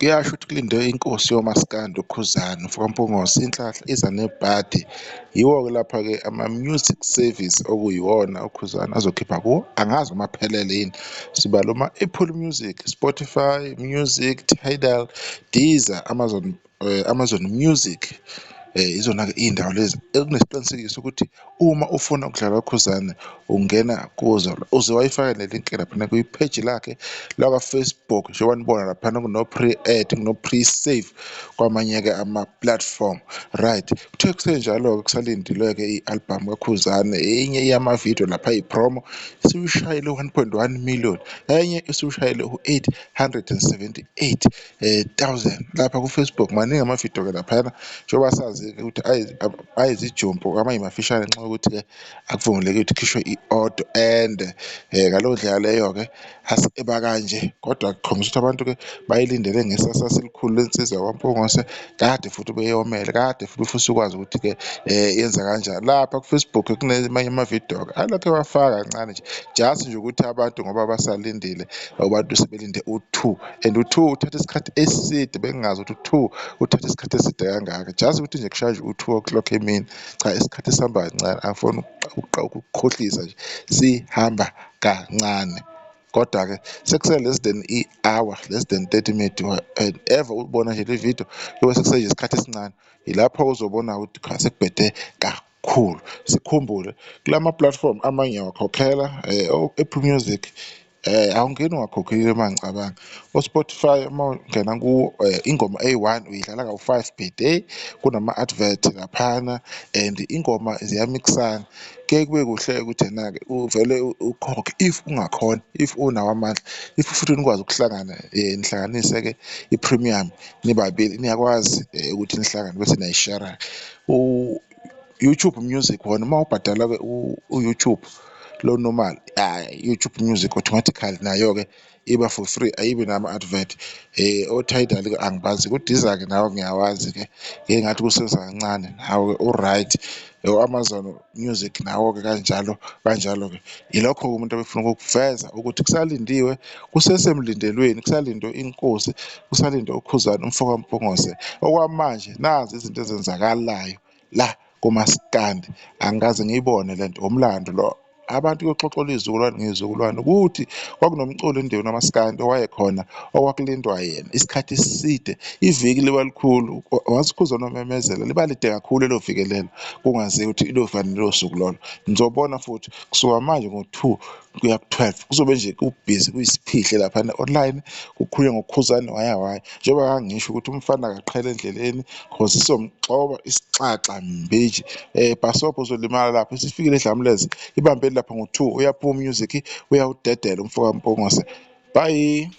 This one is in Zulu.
kuyasho ukuthi kulindwe inkosi yomaskandi uKhuzani uMfokampongose inhlahla iza nebhadi. Yiwo-ke lapha-ke ama-music service okuyiwona uKhuzani azokhipha kuwo, angazi uma aphelele yini. Sibala uma-Apple Music, Spotify Music, Tidal, Deezer, Amazon Music. Izona-ke iy'ndawo lezi ekunesiqinisekiso ukuthi uma ufuna ukudlala uKhuzani ungena kuzo, uze wayifake nelinki laphana kwi-page lakhe lakwa-Facebook, njengoba nibona laphana kuno-pre-add, kuno-pre-save kwamanye-ke ama-platform, right. Kuthe kusenjalo-ke kusalindilwe-ke i-album kaKhuzani, enye yamavidiyo lapha eyi-promo isiwushayile 1.1 million, enye isiwushayile u-878,000 lapha ku-Facebook. Maningi amavidiyo-ke laphana, njengoba sazi-ke ukuthi ayizijumpu amayimafishane nxa ukuthi-ke akuvumeleki ukuthi kukhishwe i-audio and ngaleyo ndlela leyo-ke eba kanje, kodwa kukhombisa ukuthi abantu-ke bayilindele ngesasasa elikhulu lensizwa kaMpongose. Kade futhi beyomele, kade futhi ufisa ukwazi ukuthi-ke yenza kanjani. Lapha ku-Facebook kunemanye amavidiyo-ke alokhu ewafaka kancane nje, just nje ukuthi abantu ngoba basalindile, abantu sebelinde u-2 and u-2 uthatha isikhathi eside, bengingazi ukuthi u-2 uthatha isikhathi eside kangaka, just ukuthi nje kushaje u-2 o'clock emini. Cha, isikhathi sihamba kancane, angifuni ukukhohlisa nje, sihamba kancane. Kodwa-ke sekusele less than i-hour, less than 30 minutes, and ever ubona nje le video yobe sekusele nje isikhathi esincane, yilapho uzobona ukuthi cha sekubhede kakhulu. Sikhumbule kulama-platform amanye uyawakhokhela, Apple Music awungeni ungakhokhile uma ngicabanga. O-Spotify uma ungena kuwo, ingoma eyi-1 uyidlala kawu-5 per day, kunama-advert laphana and ingoma ziyamixana. Kuye kube kuhle ukuthi ena-ke uvele ukhokhe if ungakhona, if unawo amandla, if futhi nikwazi ukuhlangana, nihlanganise-ke i-premium nibabili, niyakwazi ukuthi nihlangane bese niyayishera. U-YouTube Music wona uma ubhadala-ke u-YouTube lo normal, YouTube Music automatically nayo-ke iba for free, ayibi nama-advert. O-Tidal-ke angibazi, ku-Deezer-ke nawo ngiyawazi-ke, ngathi kusenza kancane nawo-ke u-right. O-Amazon Music nawo-ke kanjalo kanjalo-ke. Yilokho-ke umuntu abefuna ukukuveza ukuthi kusalindiwe, kusesemlindelweni, kusalindwe inkosi, kusalindwe uKhuzani uMfokampongose. Okwamanje nazi izinto ezenzakalayo la kumaskandi, angikaze ngiyibone lento, umlando lo. Abantu kuyoxoxelwa izizukulwane ngezizukulwane ukuthi kwakunomculi endaweni amaskandi owayekhona, okwakulindwa yena isikhathi eside, iviki liba likhulu. Wazi uKhuzani wamemezela liba lide kakhulu lelo viki lelo, kungaziwa ukuthi lofana lelo suku lolo. Nizobona futhi kusuka manje ngo-2 kuya ku-12 kuzobe nje kubhizi, kuyisiphihle laphana online, kukhulunywa ngoKhuzani waya. Njengoba ngangisho ukuthi umfana akaqhele endleleni cause isomxoba isixaxa mbiji. Bhasopo uzolimala lapho, isifikile eDlamlezi ibambeni lapha ngo-2, uyaphuma music, uyawudedela uMfokampongose. Bye.